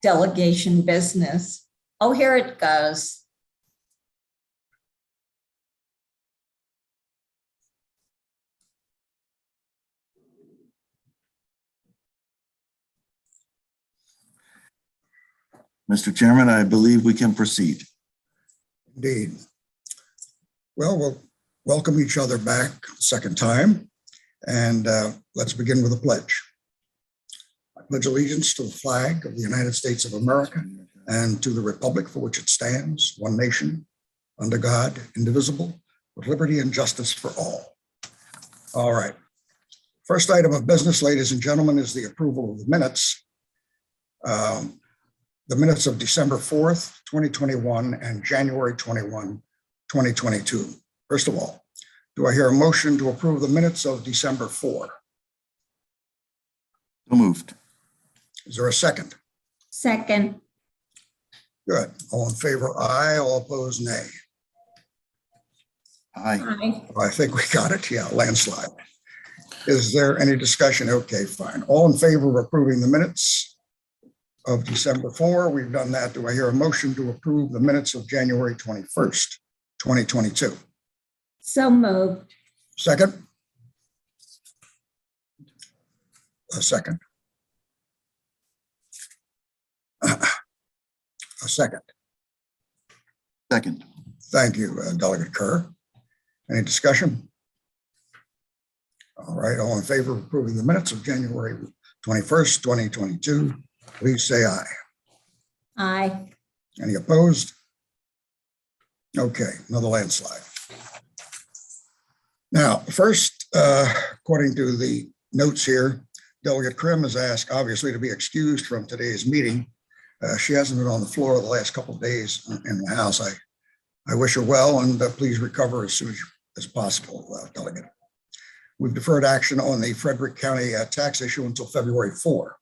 delegation business. Oh, here it goes. Mr. Chairman, I believe we can proceed. Indeed. Well, we'll welcome each other back a second time, and let's begin with a pledge. I pledge allegiance to the flag of the United States of America and to the republic for which it stands, one nation, under God, indivisible, with liberty and justice for all. All right. First item of business, ladies and gentlemen, is the approval of the minutes. The minutes of December 4th, 2021 and January 21, 2022. First of all, do I hear a motion to approve the minutes of December 4? So moved. Is there a second? Second. Good. All in favor, aye. All opposed, nay. Aye. Aye. I think we got it. Yeah, landslide. Is there any discussion? Okay, fine. All in favor of approving the minutes of December 4? We've done that. Do I hear a motion to approve the minutes of January 21st, 2022? So moved. Second? A second. A second. Second. Thank you, Delegate Kerr. Any discussion? All right, all in favor of approving the minutes of January 21st, 2022, please say aye. Aye. Any opposed? Okay, another landslide. Now, first, according to the notes here, Delegate Krim is asked, obviously, to be excused from today's meeting. She hasn't been on the floor the last couple of days in the House. I wish her well, and please recover as soon as possible, Delegate. We've deferred action on the Frederick County tax issue until February 4.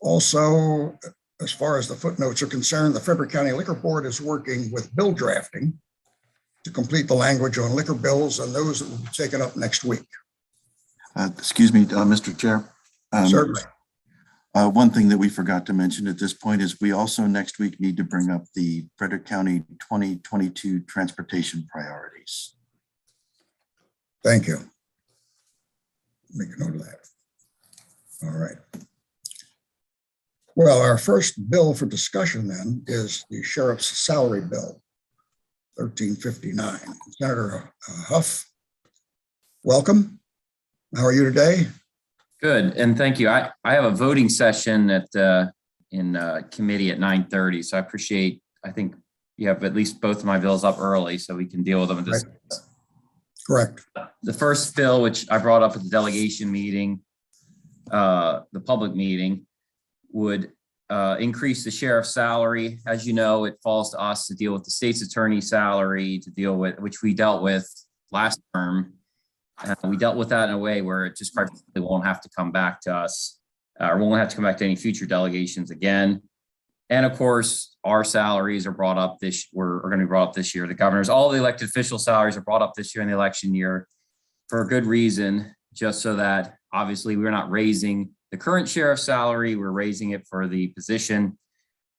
Also, as far as the footnotes are concerned, the Frederick County Liquor Board is working with bill drafting to complete the language on liquor bills, and those that will be taken up next week. Excuse me, Mr. Chair. Certainly. One thing that we forgot to mention at this point is we also next week need to bring up the Frederick County 2022 transportation priorities. Thank you. Make a note of that. All right. Well, our first bill for discussion then is the sheriff's salary bill, 1359. Senator Huff, welcome. How are you today? Good, and thank you. I have a voting session at in committee at 9:30, so I appreciate. I think you have at least both of my bills up early, so we can deal with them at this. Right. Correct. The first bill, which I brought up at the delegation meeting, the public meeting, would increase the sheriff's salary. As you know, it falls to us to deal with the state's attorney's salary, to deal with which we dealt with last term. We dealt with that in a way where it just practically won't have to come back to us, or won't have to come back to any future delegations again. And of course, our salaries are brought up are going to be brought up this year. The governor's, all the elected official salaries are brought up this year in the election year for a good reason, just so that obviously we're not raising the current sheriff's salary, we're raising it for the position.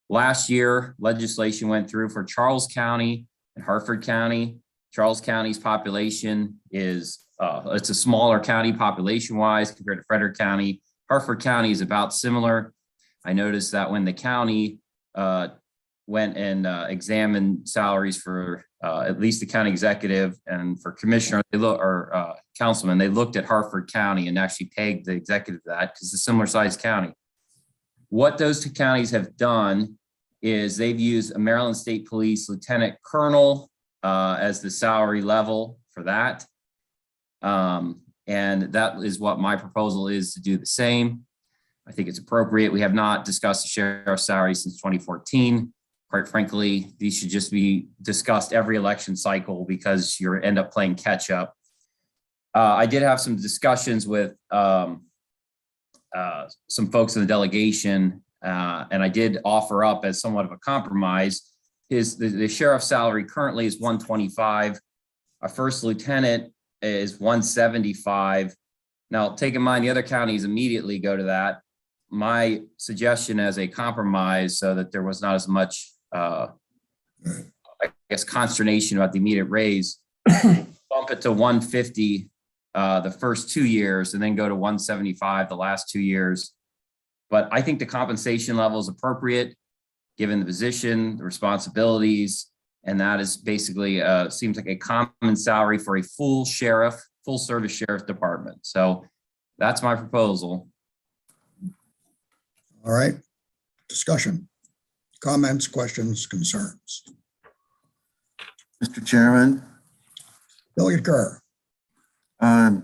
Last year, legislation went through for Charles County and Harford County. Charles County's population is, it's a smaller county population-wise compared to Frederick County. Harford County is about similar. I noticed that when the county went and examined salaries for at least the county executive and for commissioner, or councilman, they looked at Harford County and actually pegged the executive to that because it's a similar sized county. What those two counties have done is they've used a Maryland State Police Lieutenant Colonel as the salary level for that. And that is what my proposal is, to do the same. I think it's appropriate. We have not discussed the sheriff's salary since 2014. Quite frankly, these should just be discussed every election cycle because you end up playing catch up. I did have some discussions with some folks in the delegation, and I did offer up as somewhat of a compromise. The sheriff's salary currently is $125. Our first lieutenant is $175. Now, take in mind the other counties immediately go to that. my suggestion as a compromise so that there was not as much, I guess, consternation about the immediate raise, bump it to 150 the first 2 years and then go to 175 the last 2 years. But I think the compensation level is appropriate given the position, the responsibilities, and that is basically seems like a common salary for a full service sheriff department. So that's my proposal. All right. Discussion, comments, questions, concerns. Mr. Chairman, Delegate Kerr. a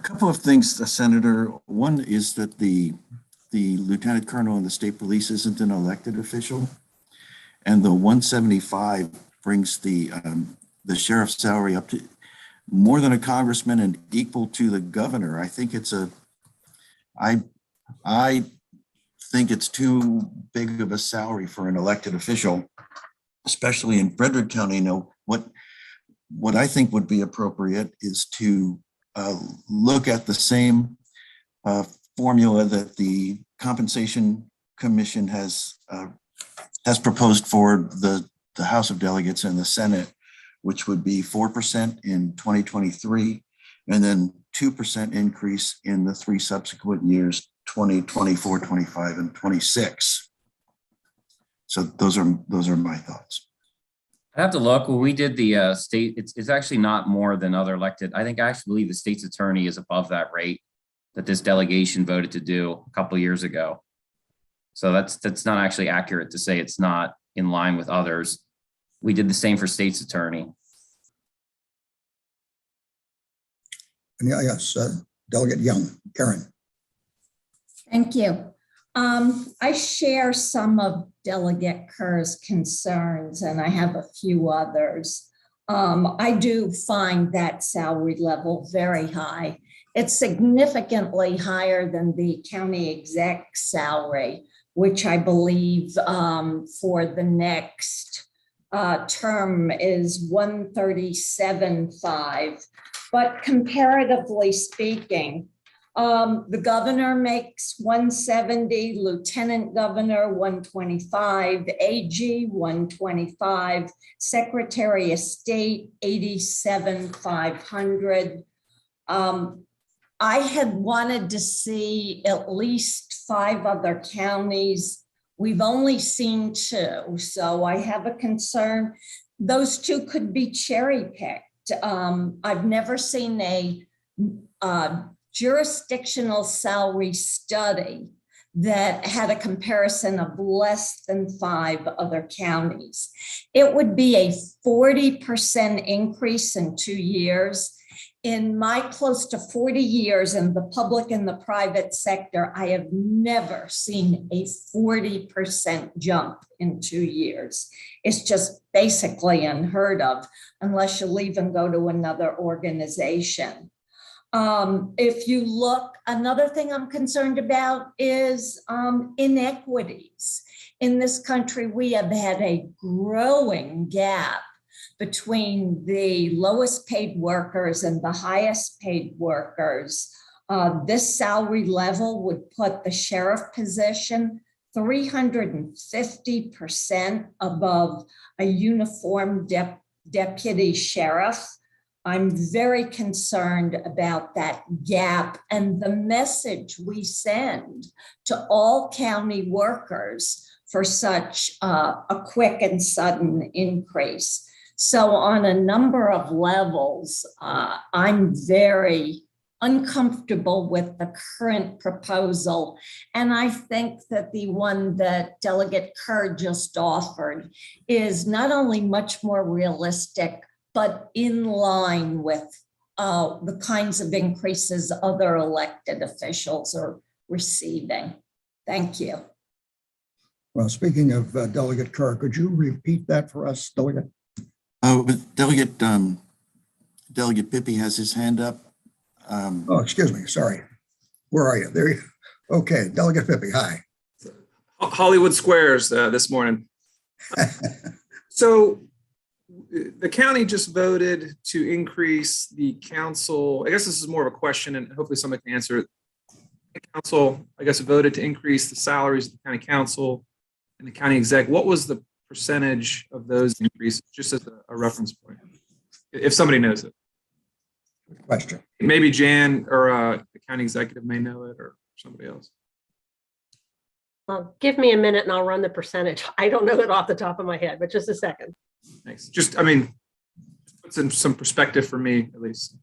couple of things, Senator. One is that the lieutenant colonel in the state police isn't an elected official, and the 175 brings the sheriff's salary up to more than a congressman and equal to the governor. I think it's I think it's too big of a salary for an elected official, especially in Frederick County. No, what I think would be appropriate is to look at the same formula that the Compensation Commission has proposed for the House of Delegates and the Senate, which would be 4% in 2023, and then 2% increase in the 3 subsequent years, 2024, 25, and 26. So those are my thoughts. I have to look. When we did the state, it's actually not more than other elected. I think I actually believe the state's attorney is above that rate that this delegation voted to do a couple of years ago. So that's not actually accurate to say it's not in line with others. We did the same for state's attorney. Yeah, yes, Delegate Young, Karen. Thank you. I share some of Delegate Kerr's concerns, and I have a few others. I do find that salary level very high. It's significantly higher than the county exec salary, which I believe for the next term is 137.5. But comparatively speaking, the governor makes 170, lieutenant governor 125, AG 125, secretary of state 87,500. I had wanted to see at least 5 other counties. We've only seen 2, so I have a concern. Those 2 could be cherry picked. I've never seen a jurisdictional salary study that had a comparison of less than 5 other counties. It would be a 40% increase in 2 years. In my close to 40 years in the public and the private sector, I have never seen a 40% jump in 2 years. It's just basically unheard of unless you leave and go to another organization. If you look, another thing I'm concerned about is inequities. In this country, we have had a growing gap between the lowest paid workers and the highest paid workers. This salary level would put the sheriff position 350% above a uniformed deputy sheriff. I'm very concerned about that gap and the message we send to all county workers for such a quick and sudden increase. So on a number of levels, I'm very uncomfortable with the current proposal. And I think that the one that Delegate Kerr just offered is not only much more realistic, but in line with the kinds of increases other elected officials are receiving. Thank you. Well, speaking of Delegate Kerr, could you repeat that for us, Delegate? But Delegate Pippi has his hand up. Oh, excuse me. Sorry. Where are you? There you. Okay, Delegate Pippi. Hi. Hollywood Squares this morning. So the county just voted to increase the council. I guess this is more of a question, and hopefully somebody can answer it. council, I guess, voted to increase the salaries of the county council and the county exec, what was the percentage of those increases, just as a reference point? If somebody knows it. Question. Maybe Jan or the county executive may know it, or somebody else. Well, give me a minute and I'll run the percentage. I don't know it off the top of my head, but just a second. Thanks. Just, I mean, puts in some perspective for me, at least.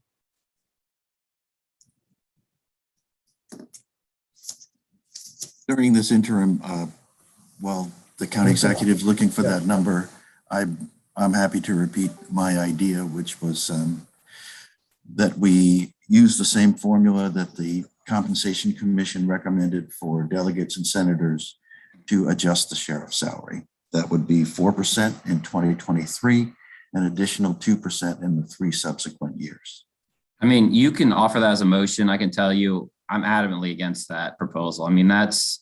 During this interim, while the county executive is looking for that number, I'm happy to repeat my idea, which was that we use the same formula that the Compensation Commission recommended for delegates and senators to adjust the sheriff's salary. That would be 4% in 2023, an additional 2% in the 3 subsequent years. I mean, you can offer that as a motion. I can tell you, I'm adamantly against that proposal. I mean, that's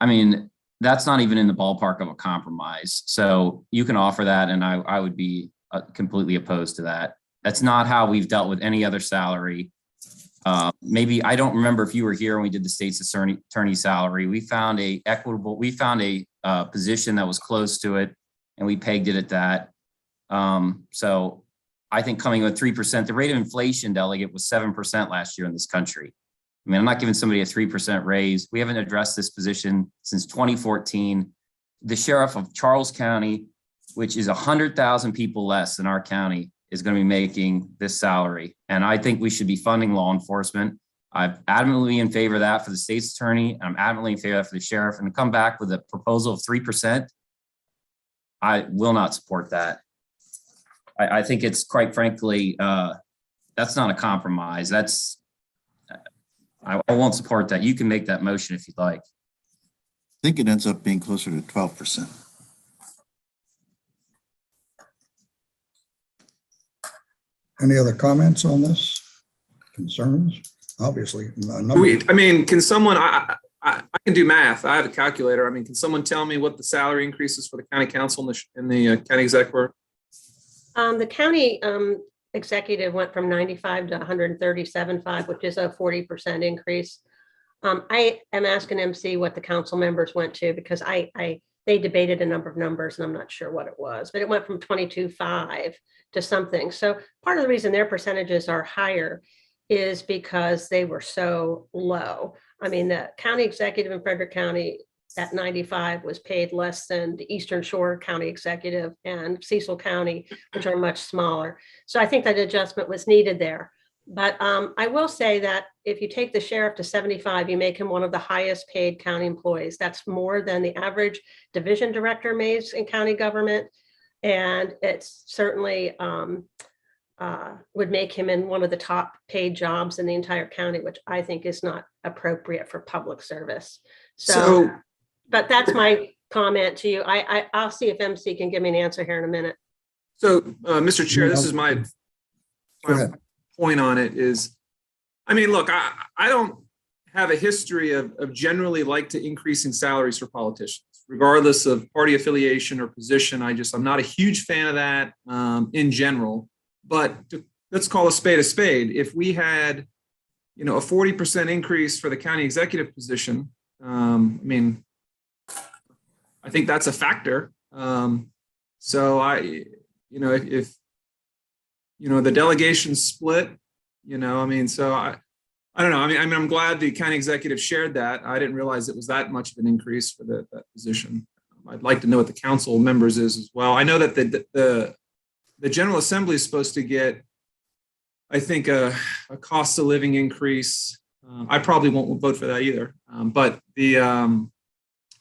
not even in the ballpark of a compromise. So you can offer that, and I would be completely opposed to that. That's not how we've dealt with any other salary. Maybe, I don't remember if you were here when we did the state's attorney salary. We found a position that was close to it, and we pegged it at that. So I think coming with 3%, the rate of inflation, delegate, was 7% last year in this country. I mean, I'm not giving somebody a 3% raise. We haven't addressed this position since 2014. The sheriff of Charles County, which is 100,000 people less than our county, is going to be making this salary. And I think we should be funding law enforcement. I'm adamantly in favor of that for the state's attorney. And I'm adamantly in favor of that for the sheriff. And to come back with a proposal of 3%, I will not support that. I think it's, quite frankly, that's not a compromise. I won't support that. You can make that motion if you'd like. I think it ends up being closer to 12%. Any other comments on this? Concerns? Obviously. I mean, can someone, I can do math. I have a calculator. I mean, can someone tell me what the salary increases for the county council and the county exec were? The county executive went from 95 to 137.5, which is a 40% increase. I am asking MC what the council members went to, because they debated a number of numbers and I'm not sure what it was, but it went from 22.5 to something. So part of the reason their percentages are higher is because they were so low. I mean, the county executive in Frederick County at 95 was paid less than the Eastern Shore County executive and Cecil County, which are much smaller. So I think that adjustment was needed there. But I will say that if you take the sheriff to 75, you make him one of the highest paid county employees. That's more than the average division director makes in county government. And it's certainly would make him in one of the top paid jobs in the entire county, which I think is not appropriate for public service. So but that's my comment to you. I'll see if MC can give me an answer here in a minute. So, Mr. Chair, this is my point on it is, I mean, look, I don't have a history of generally like to increasing salaries for politicians, regardless of party affiliation or position. I'm not a huge fan of that in general, but let's call a spade a spade. If we had, a 40% increase for the county executive position, I mean, I think that's a factor. So if the delegation split, I mean, so I don't know. I mean, I'm glad the county executive shared that. I didn't realize it was that much of an increase for that position. I'd like to know what the council members is as well. I know that the General Assembly is supposed to get, I think, a cost of living increase. I probably won't vote for that either. But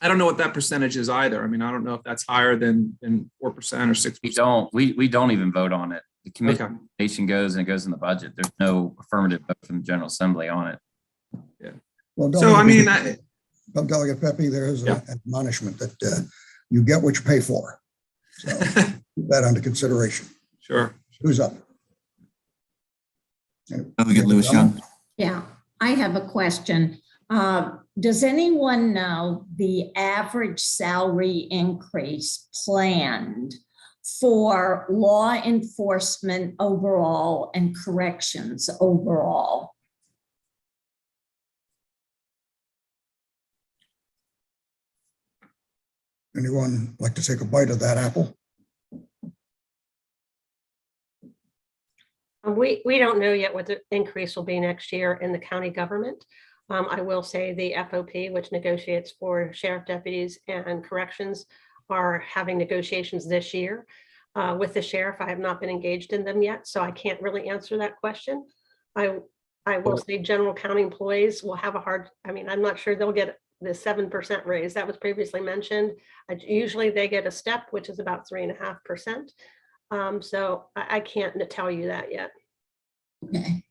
I don't know what that percentage is either. I mean, I don't know if that's higher than 4% or 6%. We don't even vote on it. The commission goes and it goes in the budget. There's no affirmative vote from the General Assembly on it. Yeah. Well, so I mean, Delegate Pepe, there is an admonishment that you get what you pay for. So keep that under consideration. Sure. Who's up? Delegate Lewis Young. Yeah, I have a question. Does anyone know the average salary increase planned for law enforcement overall and corrections overall? Anyone like to take a bite of that apple? We don't know yet what the increase will be next year in the county government. I will say the FOP, which negotiates for sheriff deputies and corrections, are having negotiations this year with the sheriff. I have not been engaged in them yet, so I can't really answer that question. I will say general county employees will have a hard, I'm not sure they'll get the 7% raise that was previously mentioned. Usually they get a step, which is about 3.5%. So I can't tell you that yet. Okay.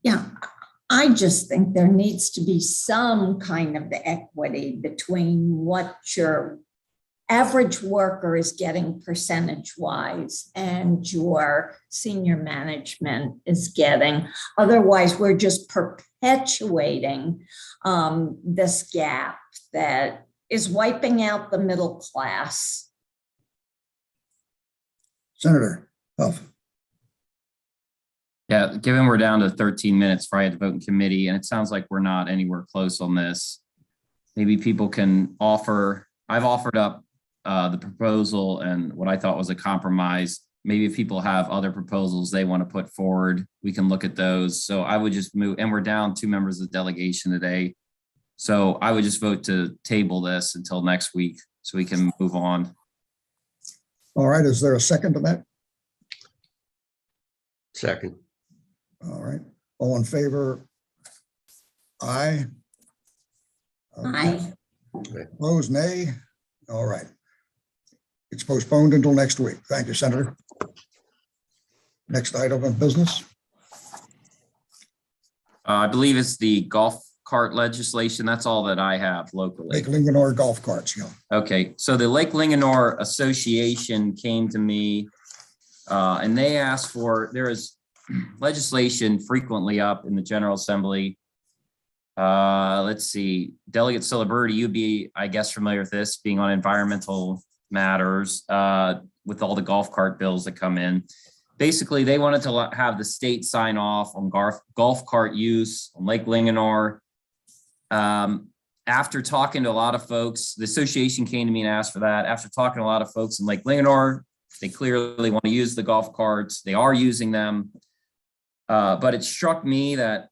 Yeah, I just think there needs to be some kind of equity between what your average worker is getting percentage-wise and your senior management is getting. Otherwise, we're just perpetuating this gap that is wiping out the middle class. Senator Huff. Yeah, given we're down to 13 minutes before I had to vote in committee, and it sounds like we're not anywhere close on this. Maybe people can offer, I've offered up the proposal and what I thought was a compromise. Maybe if people have other proposals they want to put forward, we can look at those. So I would just move, and we're down 2 members of the delegation today. So I would just vote to table this until next week so we can move on. All right, is there a second to that? Second. All right, all in favor? Aye. Aye. Opposed, nay? All right. It's postponed until next week. Thank you, Senator. Next item of business. I believe it's the golf cart legislation. That's all that I have locally. Lake Linganore golf carts, yeah. Okay, so the Lake Linganore Association came to me and they asked for, there is legislation frequently up in the General Assembly. Let's see, Delegate Ciliberti, you'd be, I guess, familiar with this, being on environmental matters with all the golf cart bills that come in. Basically, they wanted to have the state sign off on golf cart use on Lake Linganore. After talking to a lot of folks, the association came to me and asked for that. After talking to a lot of folks in Lake Linganore, they clearly want to use the golf carts. They are using them. But it struck me that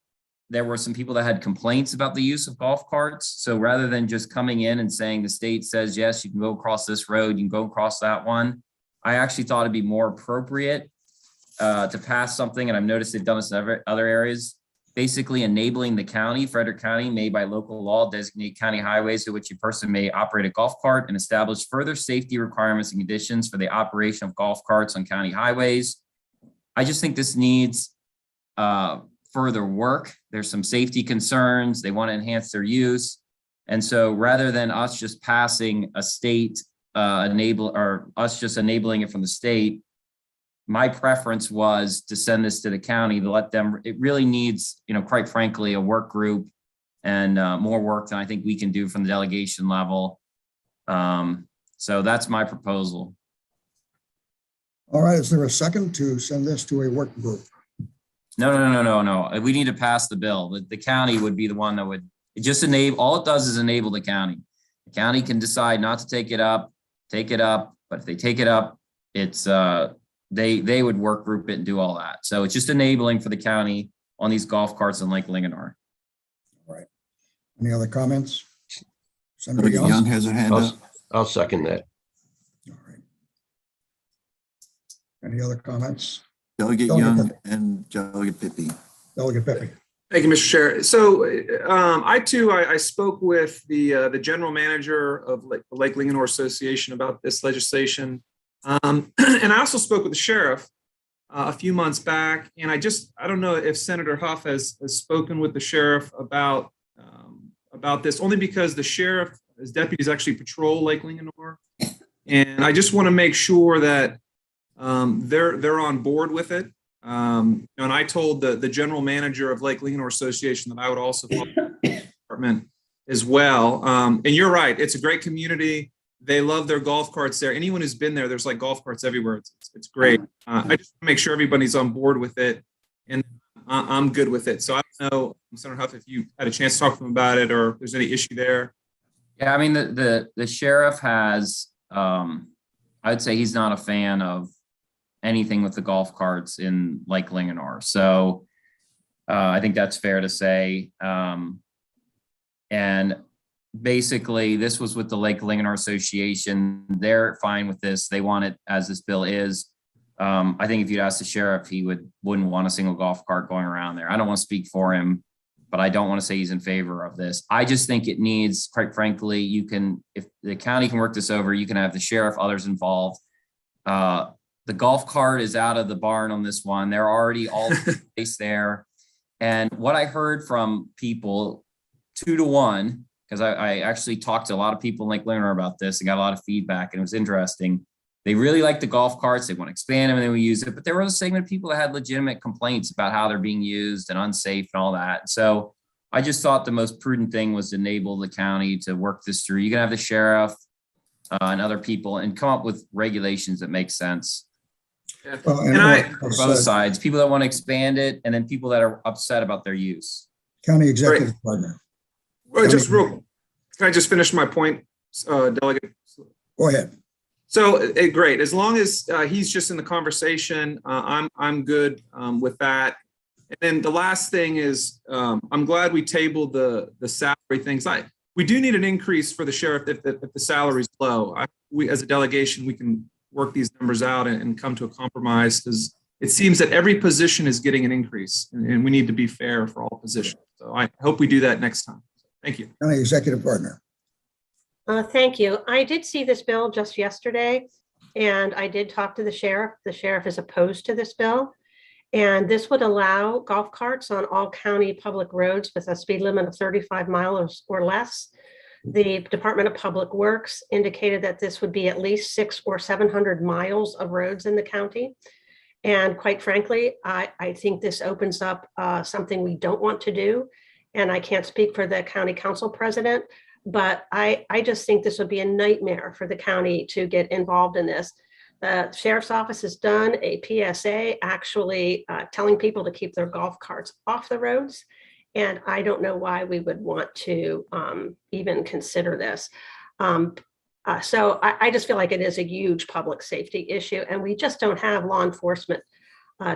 there were some people that had complaints about the use of golf carts. So rather than just coming in and saying the state says, yes, you can go across this road, you can go across that one, I actually thought it'd be more appropriate to pass something, and I've noticed they've done this in other areas, basically enabling the county, Frederick County, may by local law designate county highways to which a person may operate a golf cart and establish further safety requirements and conditions for the operation of golf carts on county highways. I just think this needs further work. There's some safety concerns. They want to enhance their use. And so rather than us just passing a state us just enabling it from the state, my preference was to send this to the county to let them, it really needs, quite frankly, a work group and more work than I think we can do from the delegation level. So that's my proposal. All right, is there a second to send this to a work group? No. We need to pass the bill. The county would be the one that would, it just enable, all it does is enable the county. The county can decide not to take it up, but if they take it up, it's they would work group it and do all that. So it's just enabling for the county on these golf carts in Lake Linganore. All right. Any other comments? Senator Delegate Young Young? has a hand up. I'll second that. All right. Any other comments? Delegate Young and Delegate Pippy. Delegate Pepe. Thank you, Mr. Chair. So I spoke with the general manager of the Lake Linganore Association about this legislation. And I also spoke with the sheriff a few months back. And I don't know if Senator Huff has spoken with the sheriff about this, only because the sheriff, his deputies actually patrol Lake Linganore. And I just want to make sure that they're on board with it. And I told the general manager of Lake Linganore Association that I would also follow the department as well. And you're right, it's a great community. They love their golf carts there. Anyone who's been there, there's like golf carts everywhere. It's great. I just want to make sure everybody's on board with it, and I'm good with it. So I don't know, Senator Huff, if you had a chance to talk to them about it or if there's any issue there. Yeah, I mean, the sheriff has, I'd say he's not a fan of anything with the golf carts in Lake Linganore. So I think that's fair to say. And basically, this was with the Lake Linganore Association. They're fine with this. They want it as this bill is. I think if you'd ask the sheriff, he wouldn't want a single golf cart going around there. I don't want to speak for him, but I don't want to say he's in favor of this. I just think it needs, quite frankly, if the county can work this over, you can have the sheriff, others involved. The golf cart is out of the barn on this one. They're already all placed there. And what I heard from people 2-to-1, because I actually talked to a lot of people in Lake Linganore about this and got a lot of feedback, and it was interesting. They really like the golf carts. They want to expand them and then we use it. But there was a segment of people that had legitimate complaints about how they're being used and unsafe and all that. So I just thought the most prudent thing was to enable the county to work this through. You can have the sheriff and other people and come up with regulations that make sense. Yeah. Well, And For both sides, people that want to expand it and then people that are upset about their use. County Executive Partner, Well, just real, can I just finish my point, Delegate? go ahead. So great. As long as he's just in the conversation, I'm good with that. And then the last thing is, I'm glad we tabled the salary things. We do need an increase for the sheriff if the salary's low. We as a delegation, we can work these numbers out and come to a compromise, because it seems that every position is getting an increase, and we need to be fair for all positions. So I hope we do that next time. Thank you. County Executive Partner. Thank you. I did see this bill just yesterday, and I did talk to the sheriff. The sheriff is opposed to this bill. And this would allow golf carts on all county public roads with a speed limit of 35 miles or less. The Department of Public Works indicated that this would be at least 600 or 700 miles of roads in the county. And quite frankly, I think this opens up something we don't want to do. And I can't speak for the county council president, but I just think this would be a nightmare for the county to get involved in this. The sheriff's office has done a PSA actually telling people to keep their golf carts off the roads. And I don't know why we would want to even consider this. So I just feel like it is a huge public safety issue, and we just don't have law enforcement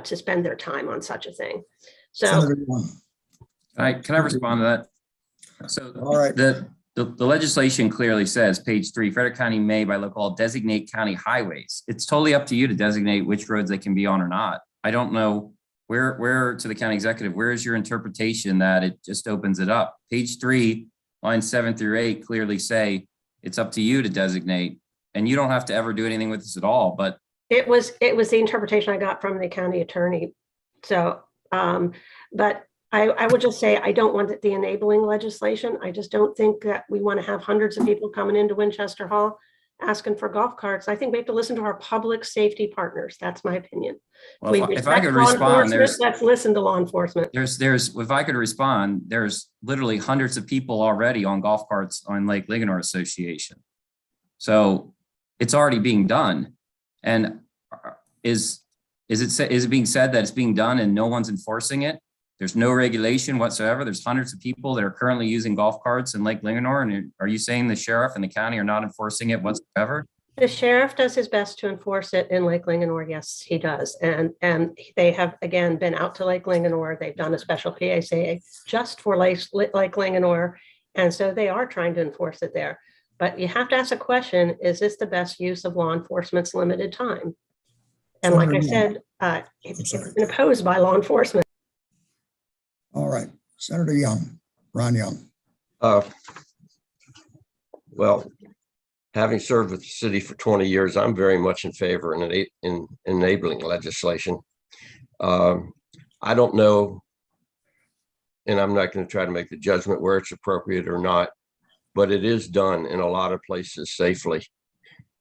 to spend their time on such a thing. So Senator Young. Can I respond to that? So All right. the legislation clearly says, page 3, Frederick County may by local law designate county highways. It's totally up to you to designate which roads they can be on or not. I don't know where to the county executive, where is your interpretation that it just opens it up? Page 3, lines 7 through 8 clearly say it's up to you to designate, and you don't have to ever do anything with this at all. But it was the interpretation I got from the county attorney. So, but I would just say, I don't want the enabling legislation. I just don't think that we want to have hundreds of people coming into Winchester Hall asking for golf carts. I think we have to listen to our public safety partners. That's my opinion. well, if I could respond, let's listen to law enforcement. if I could respond, there's literally hundreds of people already on golf carts on Lake Linganore Association. So it's already being done. And is it being said that it's being done and no one's enforcing it? There's no regulation whatsoever. There's hundreds of people that are currently using golf carts in Lake Linganore. And are you saying the sheriff and the county are not enforcing it whatsoever? The sheriff does his best to enforce it in Lake Linganore. Yes, he does. And they have, again, been out to Lake Linganore. They've done a special PSA just for Lake Linganore. And so they are trying to enforce it there. But you have to ask a question, is this the best use of law enforcement's limited time? And like I said, it's been opposed by law enforcement. All right, Senator Young, Ron Young. Well, having served with the city for 20 years, I'm very much in favor in enabling legislation. I don't know, and I'm not going to try to make the judgment where it's appropriate or not, but it is done in a lot of places safely.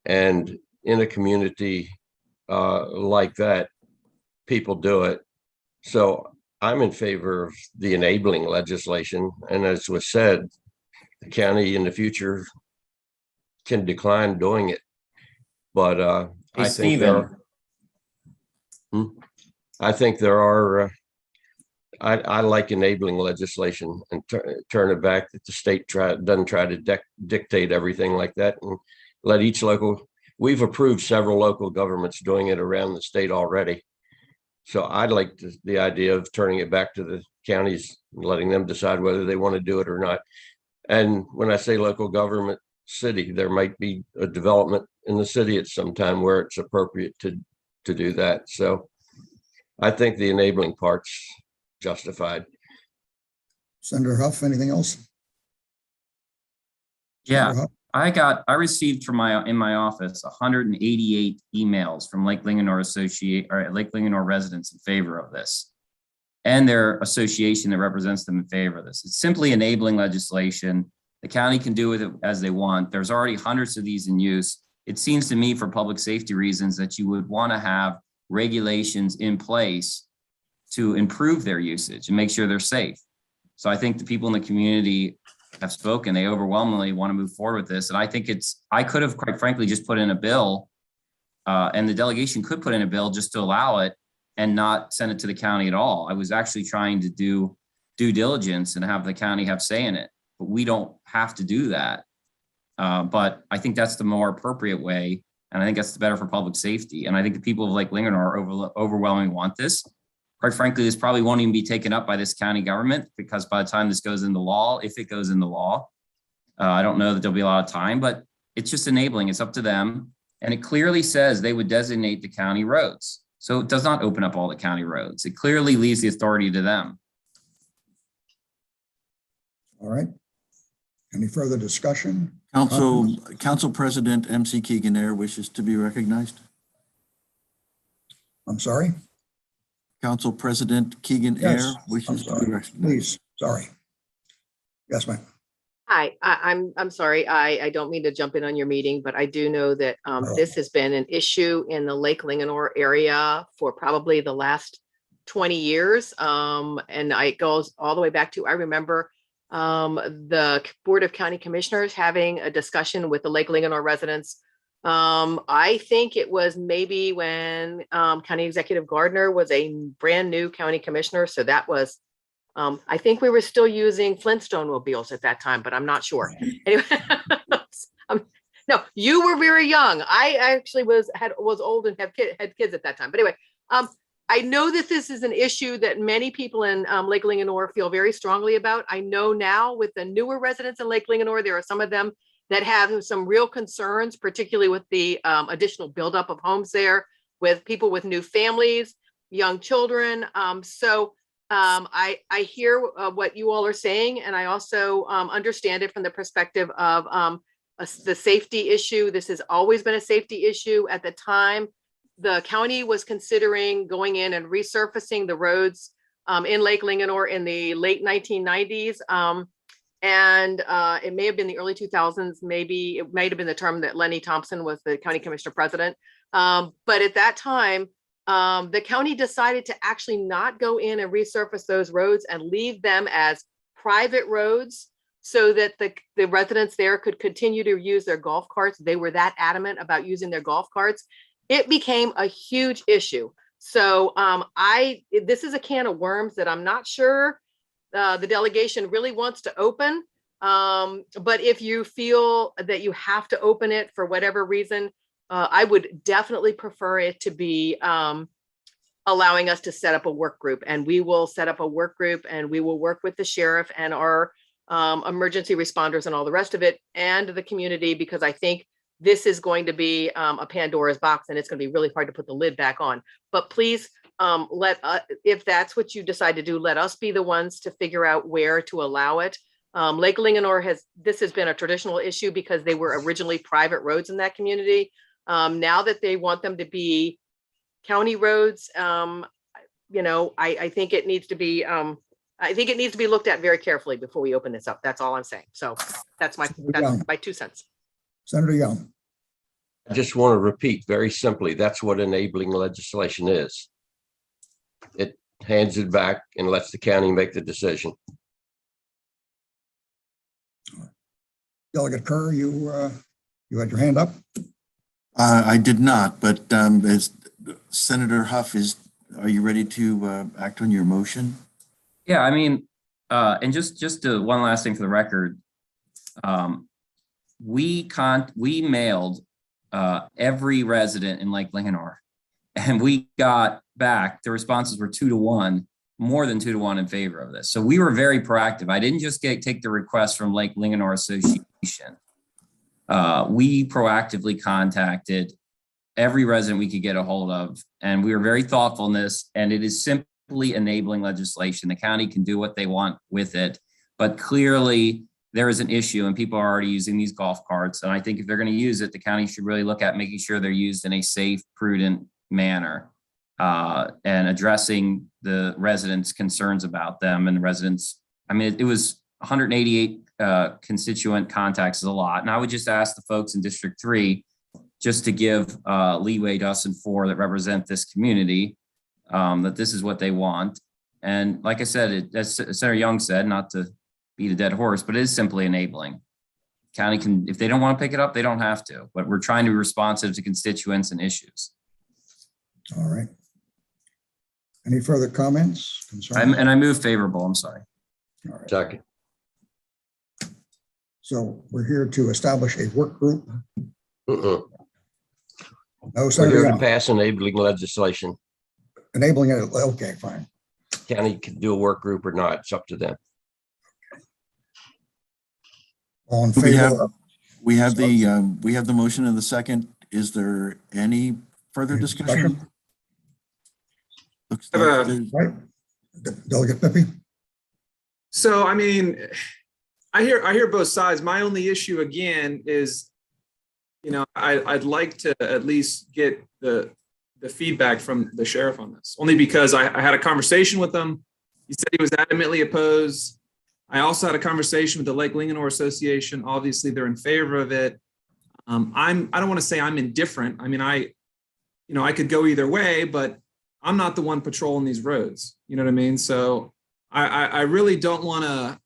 And in a community like that, people do it. So I'm in favor of the enabling legislation. And as was said, the county in the future can decline doing it. But I think there are I like enabling legislation and turn it back that the state doesn't try to dictate everything like that, and let each local, we've approved several local governments doing it around the state already. So I'd like the idea of turning it back to the counties and letting them decide whether they want to do it or not. And when I say local government, city, there might be a development in the city at some time where it's appropriate to do that. So I think the enabling part's justified. Senator Huff, anything else? Yeah, Senator Huff? I received in my office 188 emails from Lake Linganore residents in favor of this, and their association that represents them in favor of this. It's simply enabling legislation. The county can do with it as they want. There's already hundreds of these in use. It seems to me, for public safety reasons, that you would want to have regulations in place to improve their usage and make sure they're safe. So I think the people in the community have spoken. They overwhelmingly want to move forward with this. And I think I could have, quite frankly, just put in a bill, and the delegation could put in a bill just to allow it and not send it to the county at all. I was actually trying to do due diligence and have the county have say in it, but we don't have to do that. But I think that's the more appropriate way. And I think that's better for public safety. And I think the people of Lake Linganore overwhelmingly want this. Quite frankly, this probably won't even be taken up by this county government, because by the time this goes into law, if it goes into law, I don't know that there'll be a lot of time, but it's just enabling. It's up to them. And it clearly says they would designate the county roads. So it does not open up all the county roads. It clearly leaves the authority to them. All right. Any further discussion? Council President MC Keegan-Air wishes to be recognized. I'm sorry? Council President Keegan-Air Yes, wishes to be sorry. recognized. Please, sorry. Yes, ma'am. Hi, I'm sorry. I don't mean to jump in on your meeting, but I do know that this has been an issue in the Lake Linganore area for probably the last 20 years. And it goes all the way back to, I remember the Board of County Commissioners having a discussion with the Lake Linganore residents. I think it was maybe when County Executive Gardner was a brand new county commissioner. So that was, I think we were still using Flintstone mobiles at that time, but I'm not sure. Anyway, no, you were very young. I actually was old and had kids at that time. But anyway, I know that this is an issue that many people in Lake Linganore feel very strongly about. I know now with the newer residents in Lake Linganore, there are some of them that have some real concerns, particularly with the additional buildup of homes there, with people with new families, young children. I hear what you all are saying, and I also understand it from the perspective of the safety issue. This has always been a safety issue. At the time, the county was considering going in and resurfacing the roads in Lake Linganore in the late 1990s. And it may have been the early 2000s. Maybe it might have been the term that Lenny Thompson was the county commissioner president. But at that time, the county decided to actually not go in and resurface those roads and leave them as private roads so that the residents there could continue to use their golf carts. They were that adamant about using their golf carts. It became a huge issue. So this is a can of worms that I'm not sure the delegation really wants to open. But if you feel that you have to open it for whatever reason, I would definitely prefer it to be allowing us to set up a work group, and we will set up a work group, and we will work with the sheriff and our emergency responders and all the rest of it and the community, because I think this is going to be a Pandora's box, and it's going to be really hard to put the lid back on. But please, if that's what you decide to do, let us be the ones to figure out where to allow it. Lake Linganore this has been a traditional issue because they were originally private roads in that community. Now that they want them to be county roads, I think it needs to be, looked at very carefully before we open this up. That's all I'm saying. So that's my 2 cents. Senator Young. I just want to repeat very simply, that's what enabling legislation is. It hands it back and lets the county make the decision. Delegate Kerr, you had your hand up? I did not, but as Senator Huff are you ready to act on your motion? Yeah, I mean, and just to one last thing for the record, we mailed every resident in Lake Linganore, and we got back, the responses were 2-1, more than 2-1 in favor of this. So we were very proactive. I didn't just take the request from Lake Linganore Association. We proactively contacted every resident we could get a hold of, and we were very thoughtful in this, and it is simply enabling legislation. The county can do what they want with it, but clearly there is an issue and people are already using these golf carts. And I think if they're going to use it, the county should really look at making sure they're used in a safe, prudent manner, and addressing the residents' concerns about them. And the residents, I mean, it was 188 constituent contacts is a lot. And I would just ask the folks in District 3 just to give leeway to us in 4 that represent this community, that this is what they want. And like I said, as Senator Young said, not to beat a dead horse, but it is simply enabling. County can, if they don't want to pick it up, they don't have to, but we're trying to be responsive to constituents and issues. All right. Any further comments? Concerns? And I move favorable, I'm sorry. All right. Second. So we're here to establish a work group. Uh-uh. No, We're Senator here to Young. pass enabling legislation. Enabling it. Okay, fine. County can do a work group or not. It's up to them. All in We have, favor? of- we have the motion and the second. Is there any further Any discussion? discussion? Looks I have like a- there's- Right? Delegate Pepe? So, I mean, I hear both sides. My only issue again is, I'd like to at least get the feedback from the sheriff on this, only because I had a conversation with him. He said he was adamantly opposed. I also had a conversation with the Lake Linganore Association. Obviously, they're in favor of it. I don't want to say I'm indifferent. I mean, I could go either way, but I'm not the one patrolling these roads. You know what I mean? So I really don't want to,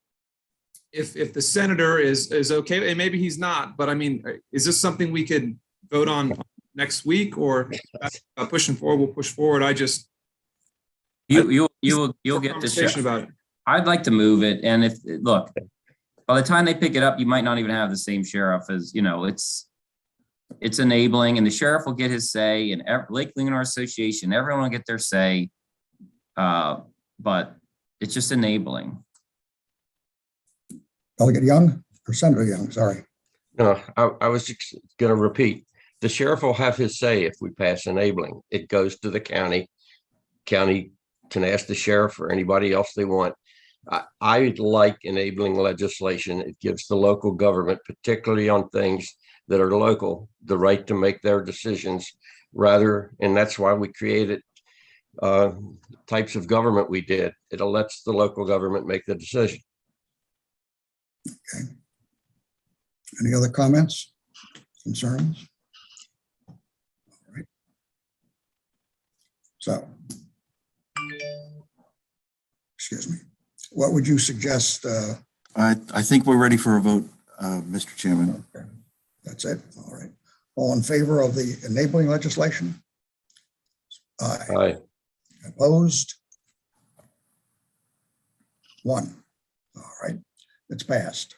if the senator is okay, and maybe he's not, but I mean, is this something we could vote on next week, or pushing forward, we'll push forward. You'll get the conversation sheriff. about it. I'd like to move it. And look, by the time they pick it up, you might not even have the same sheriff as, it's enabling, and the sheriff will get his say, and Lake Linganore Association, everyone will get their say. But it's just enabling. Delegate Young or Senator Young? Sorry. No, I was just going to repeat. The sheriff will have his say if we pass enabling. It goes to the county. County can ask the sheriff or anybody else they want. I like enabling legislation. It gives the local government, particularly on things that are local, the right to make their decisions and that's why we created types of government we did. It lets the local government make the decision. Okay. Any other comments, concerns? All right. So, excuse me, what would you suggest? I think we're ready for a vote, Mr. Chairman. Okay. That's it. All right. All in favor of the enabling legislation? Aye. Aye. Opposed? 1. All right. It's passed.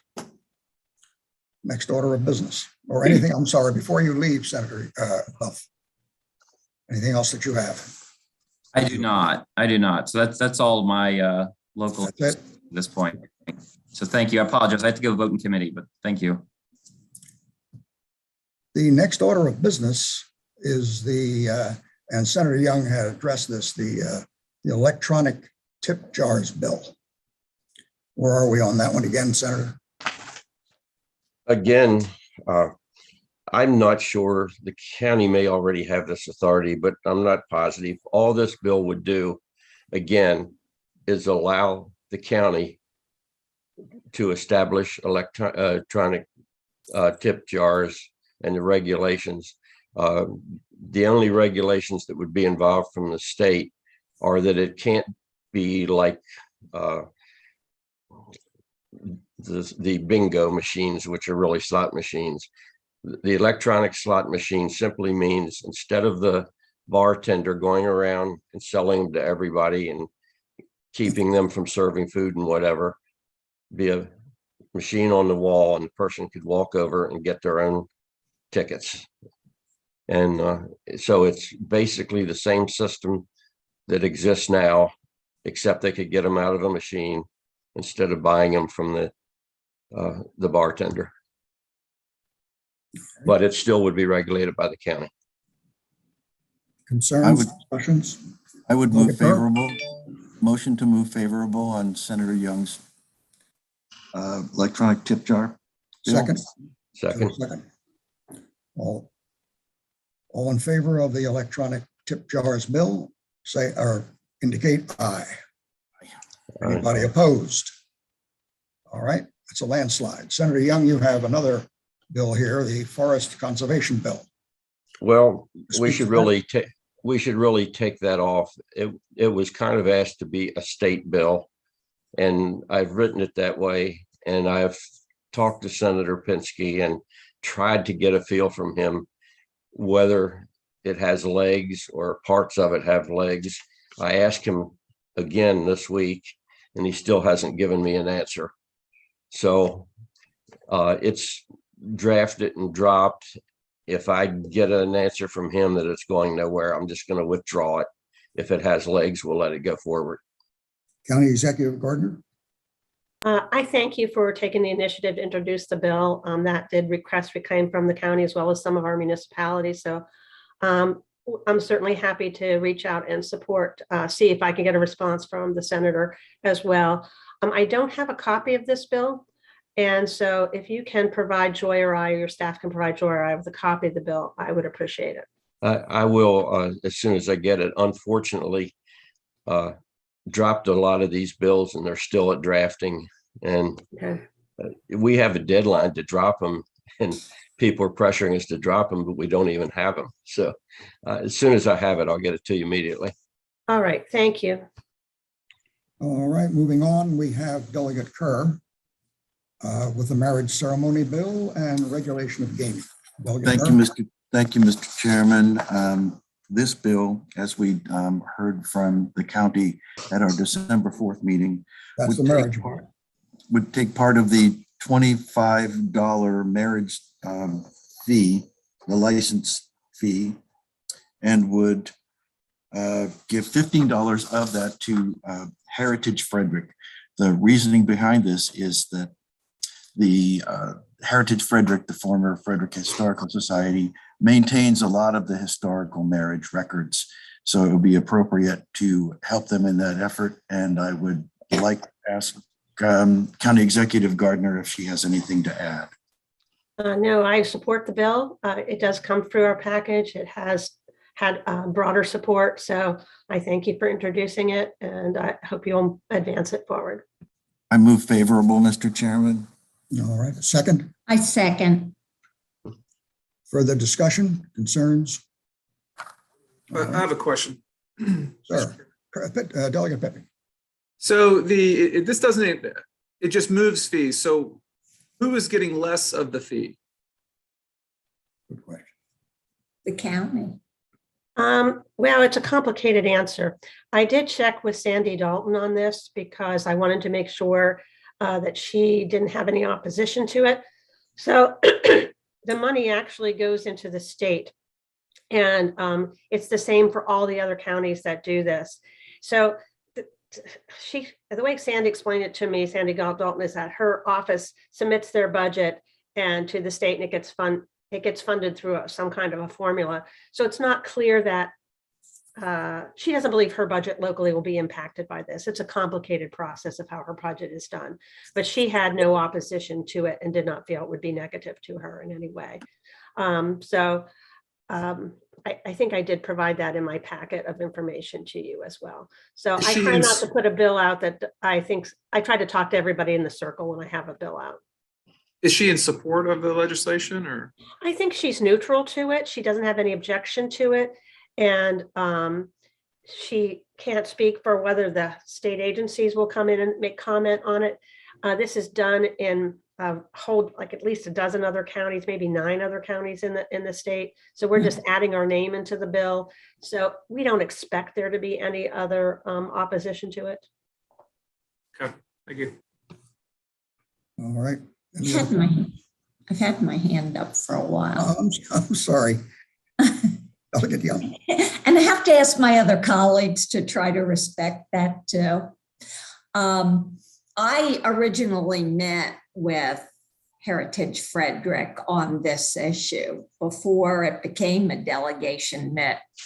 Next order of business or anything. I'm sorry, before you leave, Senator Huff, anything else that you have? I do not. So that's all my local at That's it. this point. So thank you. I apologize. I have to go vote in committee, but thank you. The next order of business is and Senator Young had addressed this, the electronic tip jars bill. Where are we on that one again, Senator? Again, I'm not sure. The county may already have this authority, but I'm not positive. All this bill would do, again, is allow the county to establish electronic tip jars and the regulations. The only regulations that would be involved from the state are that it can't be like the bingo machines, which are really slot machines. The electronic slot machine simply means instead of the bartender going around and selling them to everybody and keeping them from serving food and whatever, be a machine on the wall and the person could walk over and get their own tickets. And so it's basically the same system that exists now, except they could get them out of a machine instead of buying them from the bartender. But it still would be regulated by the county. Concerns, discussions? I would Delegate move Burr? favorable, motion to move favorable on Senator Young's electronic tip jar. bill. Second? Second, All in favor of the electronic tip jars bill, say, or indicate aye. Anybody opposed? All right, it's a landslide. Senator Young, you have another bill here, the Forest Conservation Bill. well, we Speak should to that. really take that off. It was kind of asked to be a state bill. And I've written it that way. And I've talked to Senator Pinsky and tried to get a feel from him whether it has legs or parts of it have legs. I asked him again this week and he still hasn't given me an answer. So it's drafted and dropped. If I get an answer from him that it's going nowhere, I'm just going to withdraw it. If it has legs, we'll let it go forward. County Executive Gardner? I thank you for taking the initiative to introduce the bill. That did request reclaim from the county as well as some of our municipalities. So I'm certainly happy to reach out and support, see if I can get a response from the senator as well. I don't have a copy of this bill. And so if you can provide Joy or I, or your staff can provide Joy or I with a copy of the bill, I would appreciate it. I will, as soon as I get it. Unfortunately, dropped a lot of these bills and they're still at drafting. And Okay. we have a deadline to drop them and people are pressuring us to drop them, but we don't even have them. So as soon as I have it, I'll get it to you immediately. All right. Thank you. All right, moving on, we have Delegate Kerr with the marriage ceremony bill and regulation of gaming. Delegate Thank Kerr? you, Mr. Chairman. This bill, as we heard from the county at our December 4th meeting, That's the marriage part. would take part of the $25 marriage fee, the license fee, and would give $15 of that to Heritage Frederick. The reasoning behind this is that the Heritage Frederick, the former Frederick Historical Society, maintains a lot of the historical marriage records. So it would be appropriate to help them in that effort. And I would like to ask County Executive Gardner if she has anything to add. No, I support the bill. It does come through our package. It has had broader support. So I thank you for introducing it and I hope you'll advance it forward. I move favorable, Mr. Chairman. All right, second, I second. further discussion, concerns? I have a question. Sir, Delegate Pepe. So this doesn't, it just moves fees. So who is getting less of the fee? Good question. The county. Well, it's a complicated answer. I did check with Sandy Dalton on this because I wanted to make sure that she didn't have any opposition to it. So the money actually goes into the state. And it's the same for all the other counties that do this. So the way Sandy explained it to me, Sandy Dalton, is that her office submits their budget and to the state and it gets funded through some kind of a formula. So it's not clear that she doesn't believe her budget locally will be impacted by this. It's a complicated process of how her budget is done, but she had no opposition to it and did not feel it would be negative to her in any way. I think I did provide that in my packet of information to you as well. So I try not to put a bill out that I try to talk to everybody in the circle when I have a bill out. Is she in support of the legislation or? I think she's neutral to it. She doesn't have any objection to it. And she can't speak for whether the state agencies will come in and make comment on it. This is done in like at least a dozen other counties, maybe 9 other counties in the state. So we're just adding our name into the bill. So we don't expect there to be any other opposition to it. Okay, thank you. All right. I've had my hand up for a while. I'm sorry. Delegate Young. And I have to ask my other colleagues to try to respect that too. I originally met with Heritage Frederick on this issue before it became a delegation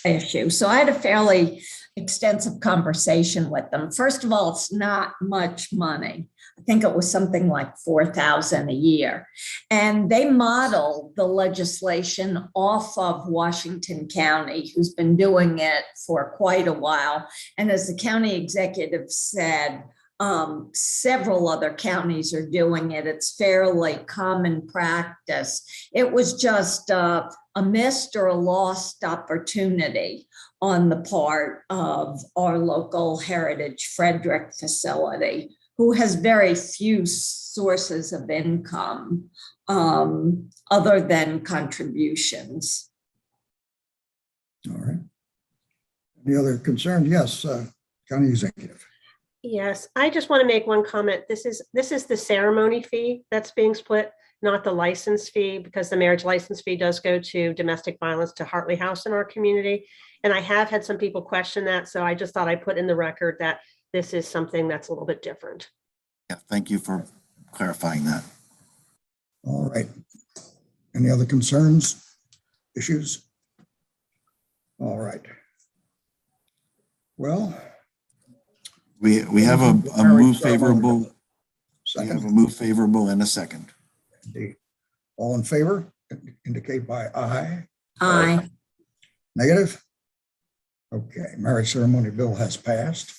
issue. So I had a fairly extensive conversation with them. First of all, it's not much money. I think it was something like $4,000 a year. And they modeled the legislation off of Washington County, who's been doing it for quite a while. And as the county executive said, several other counties are doing it. It's fairly common practice. It was just a missed or a lost opportunity on the part of our local Heritage Frederick facility, who has very few sources of income other than contributions. All right. Any other concern? Yes, County Executive. Yes, I just want to make one comment. This is the ceremony fee that's being split, not the license fee, because the marriage license fee does go to domestic violence to Hartley House in our community. And I have had some people question that. So I just thought I'd put in the record that this is something that's a little bit different. Yeah, thank you for clarifying that. All right. Any other concerns, issues? All right. Well, We have a move favorable. We have second. a move favorable and a second. Indeed. All in favor, indicate by aye. Aye. Negative? Okay, marriage ceremony bill has passed.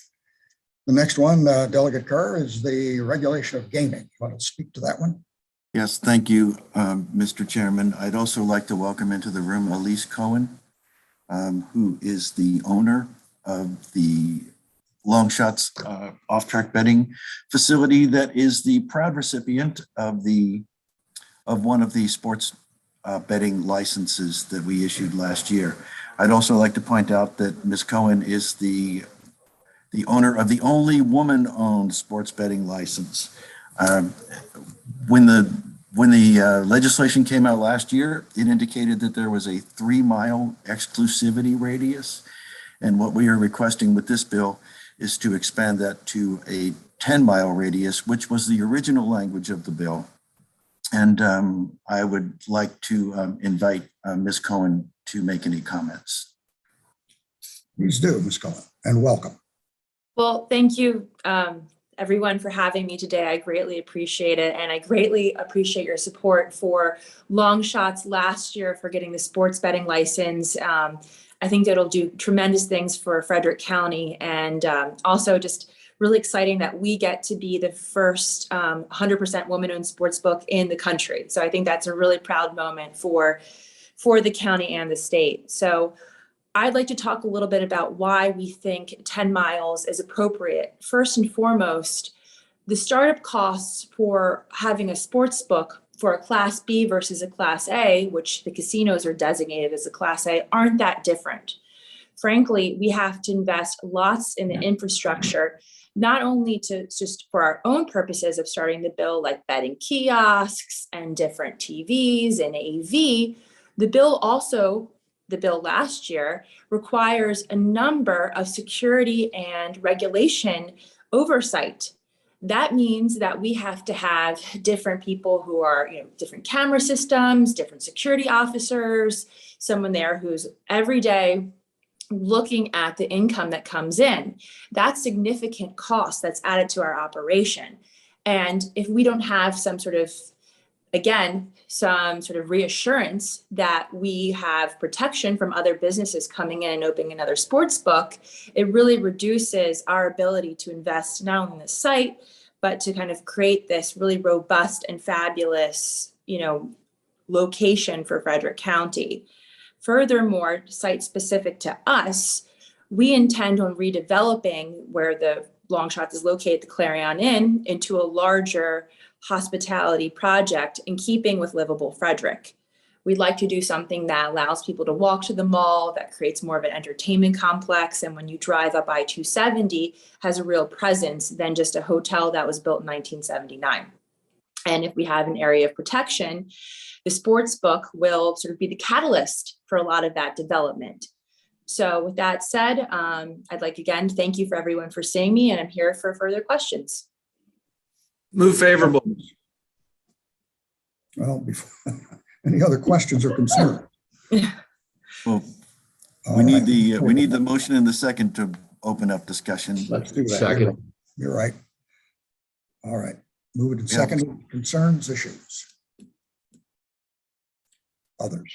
The next one, Delegate Carr, is the regulation of gaming. You want to speak to that one? Yes, thank you, Mr. Chairman. I'd also like to welcome into the room Elise Cohen, who is the owner of the Long Shots off-track betting facility that is the proud recipient of one of the sports betting licenses that we issued last year. I'd also like to point out that Ms. Cohen is the owner of the only woman-owned sports betting license. When the legislation came out last year, it indicated that there was a 3-mile exclusivity radius. And what we are requesting with this bill is to expand that to a 10-mile radius, which was the original language of the bill. And I would like to invite Ms. Cohen to make any comments. Please do, Ms. Cohen, and welcome. Well, thank you, everyone, for having me today. I greatly appreciate it. And I greatly appreciate your support for Long Shots last year for getting the sports betting license. I think that'll do tremendous things for Frederick County, and also just really exciting that we get to be the first 100% woman-owned sports book in the country. So I think that's a really proud moment for the county and the state. So I'd like to talk a little bit about why we think 10 miles is appropriate. First and foremost, the startup costs for having a sports book for a Class B versus a Class A, which the casinos are designated as a Class A, aren't that different. Frankly, we have to invest lots in the infrastructure, not only to just for our own purposes of starting the bill, like betting kiosks and different TVs and AV. The bill last year requires a number of security and regulation oversight. That means that we have to have different people who are, different camera systems, different security officers, someone there who's every day looking at the income that comes in. That's significant cost that's added to our operation. And if we don't have some sort of reassurance that we have protection from other businesses coming in and opening another sports book, it really reduces our ability to invest not only in the site, but to kind of create this really robust and fabulous, location for Frederick County. Furthermore, site specific to us, we intend on redeveloping where the Long Shots is located, the Clarion Inn, into a larger hospitality project in keeping with Livable Frederick. We'd like to do something that allows people to walk to the mall, that creates more of an entertainment complex. And when you drive up I-270, has a real presence than just a hotel that was built in 1979. And if we have an area of protection, the sports book will sort of be the catalyst for a lot of that development. So with that said, I'd like again, thank you for everyone for seeing me, and I'm here for further questions. Move favorable. Well, before, any other questions or concerns? Well, All we need right. we need the motion and the second to open up discussion. Let's do that. Second. You're right. All right. Move it in Yeah. second. Concerns, issues. Others.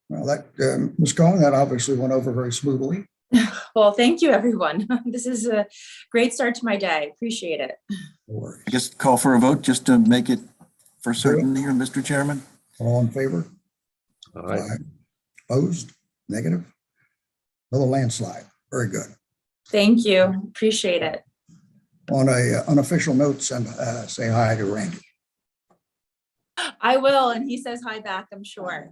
Well, that, Ms. Cohen, that obviously went over very smoothly. Well, thank you, everyone. This is a great start to my day. Appreciate it. No worries. I guess call for a vote just to make it for certain here, Mr. Chairman. All in favor? All right. Aye. Opposed? Negative? Another landslide. Very good. Thank you. Appreciate it. On a unofficial note, say hi to Randy. I will, and he says hi back, I'm sure.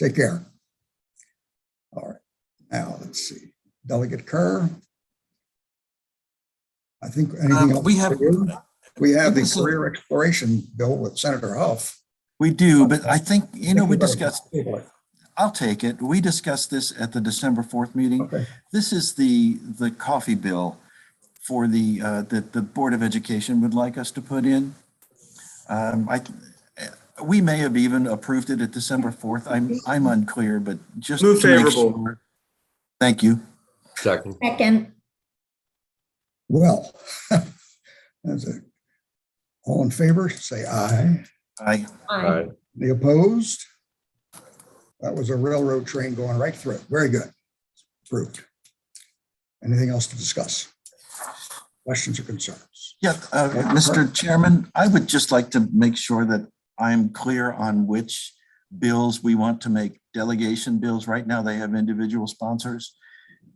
Take care. All right. Now, let's see. Delegate Kerr. I think anything else? We have We have the this is- career exploration bill with Senator Huff. we do, but I think, you know, we better discussed, table it. I'll take it. We discussed this at the December 4th meeting. Okay. This is the coffee bill for the that the Board of Education would like us to put in. We may have even approved it at December 4th. I'm unclear, but just Move to make favorable. sure. Thank you. Second. Second, Well, that's it. All in favor, say aye. I All aye. right. The opposed? That was a railroad train going right through it. Very good. Approved. Anything else to discuss? Questions or concerns? Yeah, Mr. Chairman, I would just like to make sure that I'm clear on which bills we want to make delegation bills. Right now, they have individual sponsors.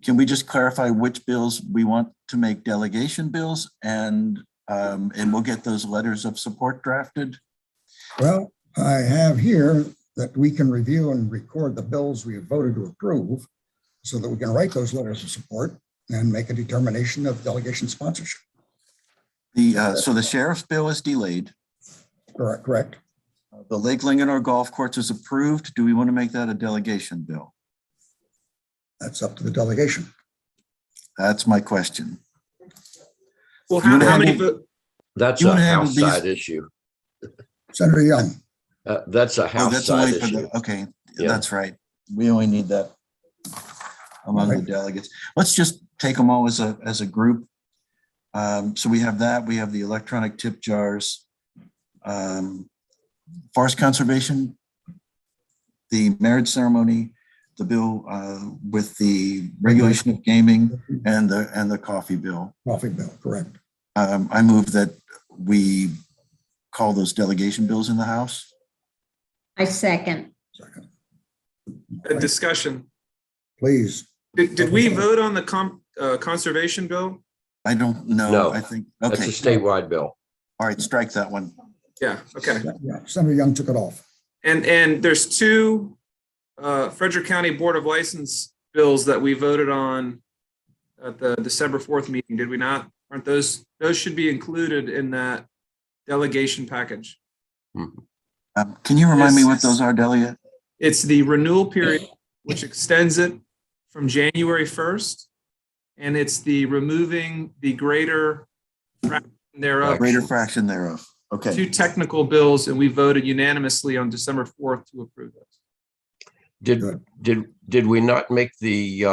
Can we just clarify which bills we want to make delegation bills, and we'll get those letters of support drafted? Well, I have here that we can review and record the bills we have voted to approve so that we can write those letters of support and make a determination of delegation sponsorship. So the sheriff's bill is delayed. Correct. The Lake Linganore Golf Course is approved. Do we want to make that a delegation bill? That's up to the delegation. That's my question. Well, You wanna how many, handle- That's You a wanna handle House these- side issue. Senator Young, That's a Oh, House that's side only for issue. the, okay, Yeah. that's right. We only need that among the Right. delegates. Let's just take them all as a group. So we have that, we have the electronic tip jars, forest conservation, the marriage ceremony, the bill with the regulation of gaming, and the coffee bill. coffee bill, correct. I move that we call those delegation bills in the House. I second. Second. a discussion? Please. Did we vote on the conservation bill? I don't know. No. I think, That's okay, a statewide bill. all right, strike that one. Yeah, okay. Yeah, Senator Young took it off. And there's two Frederick County Board of License bills that we voted on at the December 4th meeting, did we not? Aren't those should be included in that delegation package? Can you remind me what those are, Delia? It's the renewal period, which extends it from January 1st. And it's the removing the greater fraction thereof. Greater fraction thereof. Okay. Two technical bills, and we voted unanimously on December 4th to approve those. Did we not make the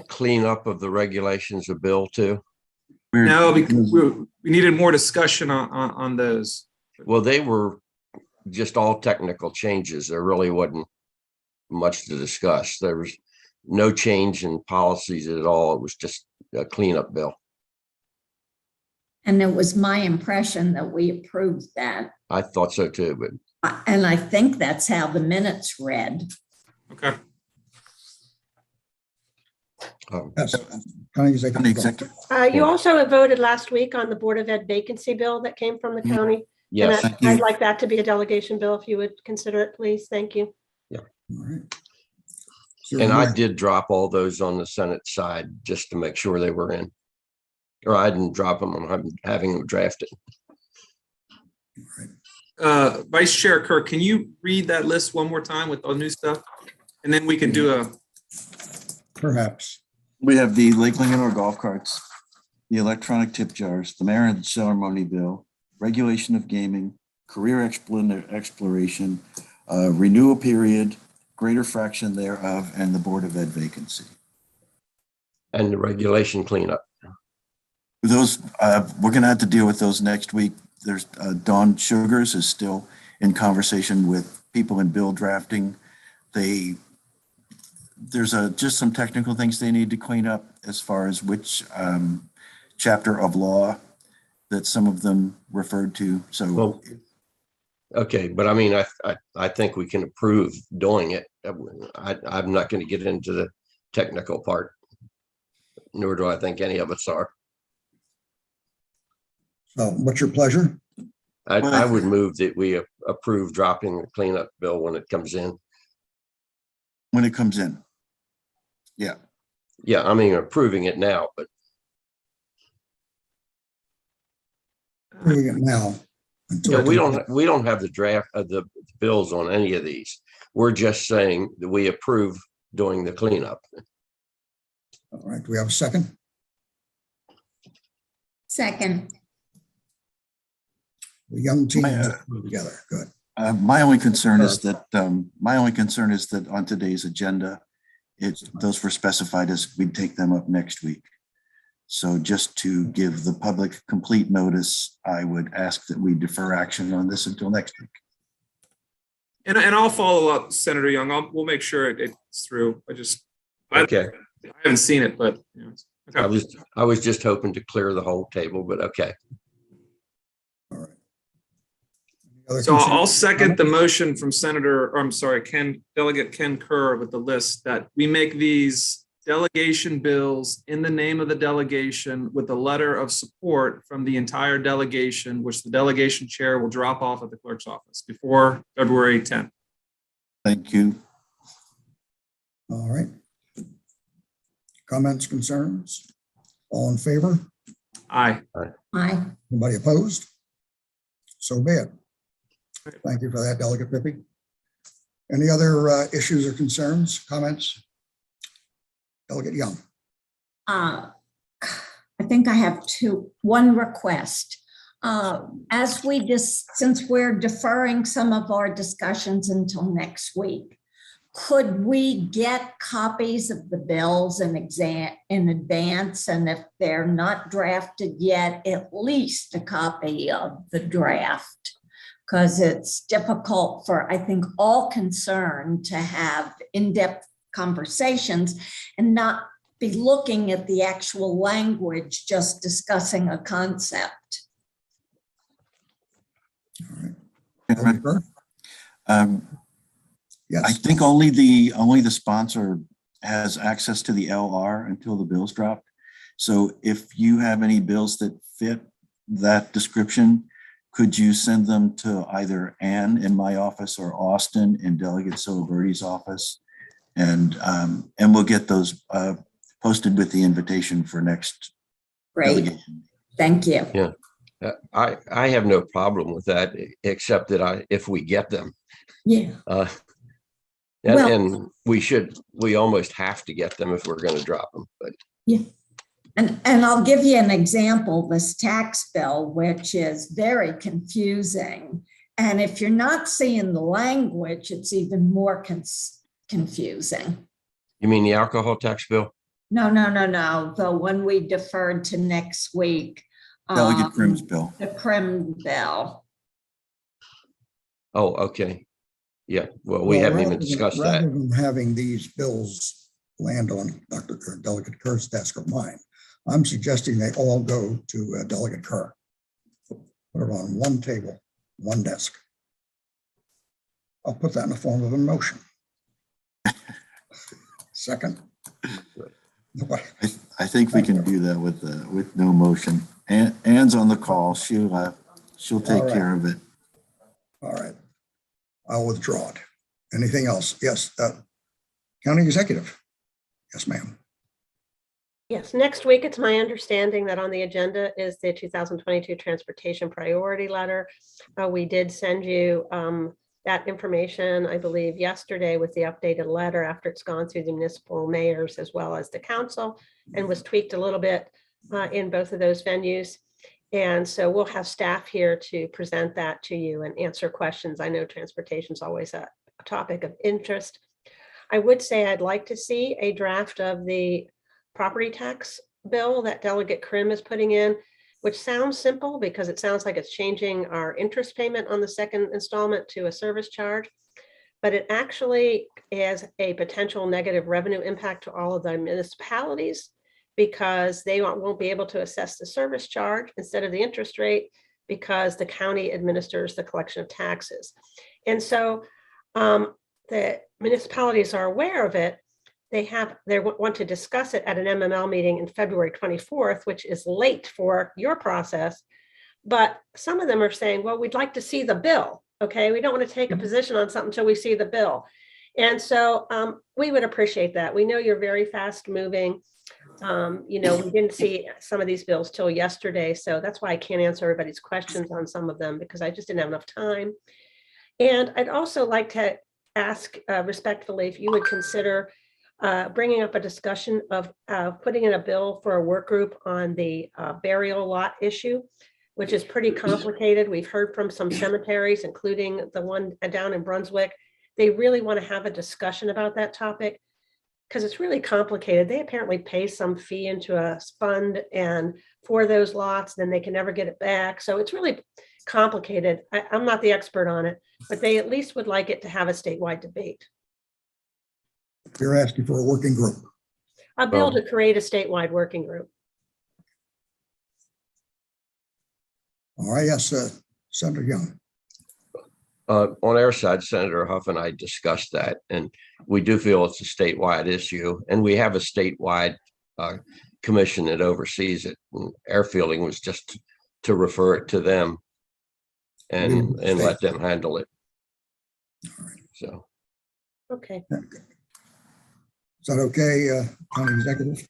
cleanup of the regulations a bill too? No, because we needed more discussion on those. Well, they were just all technical changes. There really wasn't much to discuss. There was no change in policies at all. It was just a cleanup bill. And it was my impression that we approved that. I thought so too, but And I think that's how the minutes read. Okay. Yes. Can I use that? County executive. You also voted last week on the Board of Ed vacancy bill that came from the county. Yes, Thank you. I'd like that to be a delegation bill, if you would consider it, please. Thank you. All right. Is there and a I motion? did drop all those on the Senate side just to make sure they were in. Or I didn't drop them, I'm having them drafted. Vice Chair Kerr, can you read that list one more time with all new stuff? And then we can do a, Perhaps. We have the Lake Linganore golf carts, the electronic tip jars, the marriage ceremony bill, regulation of gaming, career exploration, renewal period, greater fraction thereof, and the Board of Ed vacancy. And the regulation cleanup. Those, we're gonna have to deal with those next week. There's Dawn Sugars is still in conversation with people in bill drafting. There's just some technical things they need to clean up as far as which chapter of law that some of them referred to. So, Well, okay, but I mean, I think we can approve doing it. I'm not going to get into the technical part, nor do I think any of us are. So what's your pleasure? I would move that we approve dropping the cleanup bill when it comes in. when it comes in. Yeah. Yeah, I mean, approving it now, but Doing it now. yeah, we don't have the draft of the bills on any of these. We're just saying that we approve doing the cleanup. All right, do we have a second? Second. The young team together, good. My only concern is that on today's agenda, those were specified as we'd take them up next week. So just to give the public complete notice, I would ask that we defer action on this until next week. and I'll follow up, Senator Young. We'll make sure it's through. Okay, I haven't seen it, but you know, okay. I was just hoping to clear the whole table, but okay. All right. Any other So I'll concerns? second the motion from Delegate Ken Kerr with the list that we make these delegation bills in the name of the delegation with a letter of support from the entire delegation, which the delegation chair will drop off at the clerk's office before February 10th. Thank you. All right. Comments, concerns? All in favor? Aye. Aye. Anybody opposed? So be it. Thank you for that, Delegate Pippi. Any other issues or concerns, comments? Delegate Young. I think I have one request. Since we're deferring some of our discussions until next week, could we get copies of the bills in advance? And if they're not drafted yet, at least a copy of the draft? Because it's difficult for, I think, all concerned to have in-depth conversations and not be looking at the actual language, just discussing a concept. All right. Chairman, Delegate Kerr? I Yes, think only the sponsor has access to the LR until the bills drop. So if you have any bills that fit that description, could you send them to either Ann in my office or Austin in Delegate Siliberti's office? And we'll get those posted with the invitation for next Great, delegation. thank you. Yeah. I have no problem with that, except that if we get them. Yeah. And we almost have to get them if we're going to drop them, but. Yeah. And I'll give you an example, this tax bill, which is very confusing. And if you're not seeing the language, it's even more confusing. You mean the alcohol tax bill? No. The one we deferred to next week. Delegate Crim's bill. The Crim bill. Oh, okay. Yeah, well, we haven't even discussed that. Rather than having these bills land on Delegate Kerr's desk or mine, I'm suggesting they all go to Delegate Kerr. Put it on one table, one desk. I'll put that in the form of a motion. Second. I think we can do that with no motion. Ann's on the call. She'll She'll take All right. care of it. All right. I'll withdraw it. Anything else? Yes, County Executive. Yes, ma'am. Yes, next week, it's my understanding that on the agenda is the 2022 Transportation Priority Letter. We did send you that information, I believe, yesterday with the updated letter after it's gone through the municipal mayors as well as the council and was tweaked a little bit in both of those venues. And so we'll have staff here to present that to you and answer questions. I know transportation is always a topic of interest. I would say I'd like to see a draft of the property tax bill that Delegate Krim is putting in, which sounds simple because it sounds like it's changing our interest payment on the second installment to a service charge. But it actually has a potential negative revenue impact to all of the municipalities because they won't be able to assess the service charge instead of the interest rate because the county administers the collection of taxes. And so the municipalities are aware of it. They want to discuss it at an MML meeting in February 24th, which is late for your process. But some of them are saying, well, we'd like to see the bill. Okay, we don't want to take a position on something until we see the bill. And so we would appreciate that. We know you're very fast moving. We didn't see some of these bills till yesterday. So that's why I can't answer everybody's questions on some of them because I just didn't have enough time. And I'd also like to ask respectfully if you would consider bringing up a discussion of putting in a bill for a work group on the burial lot issue, which is pretty complicated. We've heard from some cemeteries, including the one down in Brunswick. They really want to have a discussion about that topic because it's really complicated. They apparently pay some fee into a fund and for those lots, then they can never get it back. So it's really complicated. I'm not the expert on it, but they at least would like it to have a statewide debate. You're asking for a working group. A bill to create a statewide working group. All right, yes, Senator Young. On our side, Senator Huff and I discussed that, and we do feel it's a statewide issue, and we have a statewide commission that oversees it. And our feeling was just to refer it to them and let them handle it. All right. So. Okay. Is that okay, County Executive?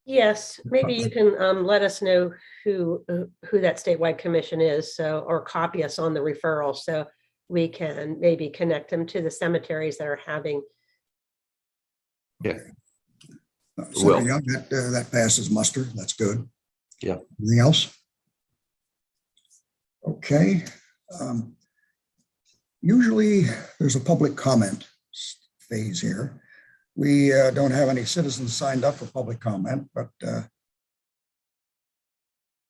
Yes, maybe you can let us know who that statewide commission is, or copy us on the referral so we can maybe connect them to the cemeteries that are having. Yeah. Senator Young, that passes muster. That's good. Yeah. Anything else? Okay. Usually there's a public comment phase here. We don't have any citizens signed up for public comment, but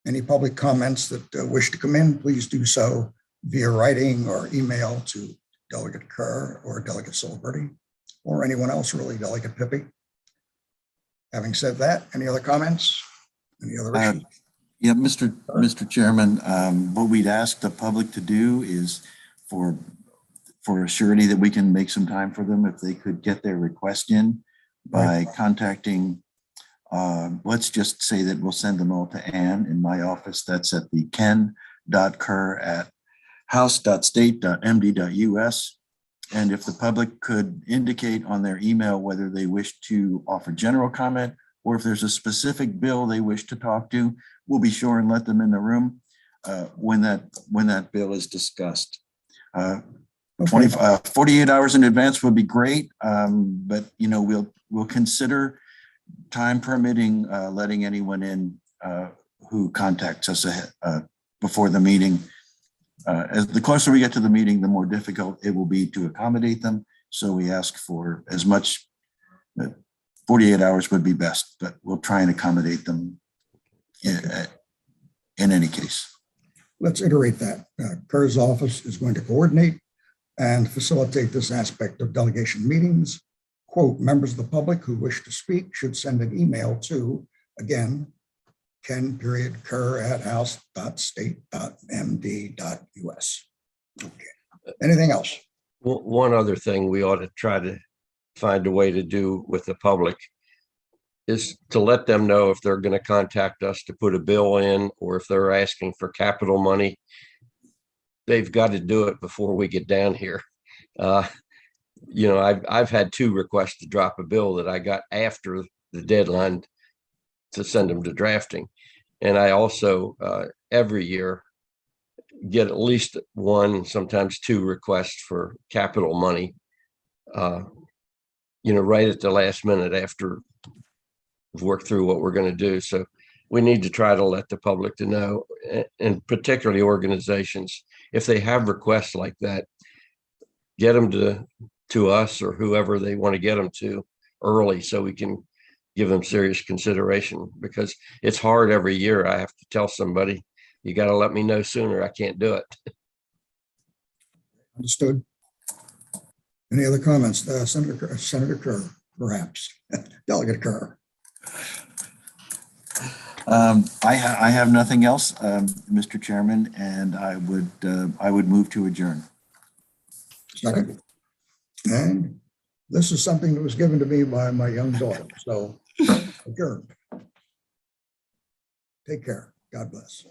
any public comments that wish to come in, please do so via writing or email to Delegate Kerr or Delegate Soliberty or anyone else really, Delegate Pippi. Having said that, any other comments? Any other issues? Yeah, Mr. Chairman, what we'd ask the public to do is for a surety that we can make some time for them if they could get their request in by contacting, let's just say that we'll send them all to Ann in my office. That's at the ken.kerr@house.state.md.us. And if the public could indicate on their email whether they wish to offer general comment or if there's a specific bill they wish to talk to, we'll be sure and let them in the room when that bill is discussed. 48 hours in advance would be great, but we'll consider time permitting letting anyone in who contacts us ahead, before the meeting. As the closer we get to the meeting, the more difficult it will be to accommodate them. So we ask for as much. 48 hours would be best, but we'll try and accommodate them in any case. Let's iterate that. Kerr's office is going to coordinate and facilitate this aspect of delegation meetings. Quote, members of the public who wish to speak should send an email to, again, ken.kerr@house.state.md.us. Okay. Anything else? One other thing we ought to try to find a way to do with the public is to let them know if they're going to contact us to put a bill in or if they're asking for capital money, they've got to do it before we get down here. You know, I've had 2 requests to drop a bill that I got after the deadline to send them to drafting. And I also, every year, get at least 1, sometimes 2 requests for capital money, you know, right at the last minute after we've worked through what we're going to do. So we need to try to let the public to know, and particularly organizations, if they have requests like that, get them to us or whoever they want to get them to early so we can give them serious consideration, because it's hard every year. I have to tell somebody, you got to let me know sooner. I can't do it. Understood. Any other comments? Senator Kerr, perhaps. Delegate Kerr. I have nothing else, Mr. Chairman, and I would move to adjourn. Second. And this is something that was given to me by my young daughter. So adjourned. Take care. God bless.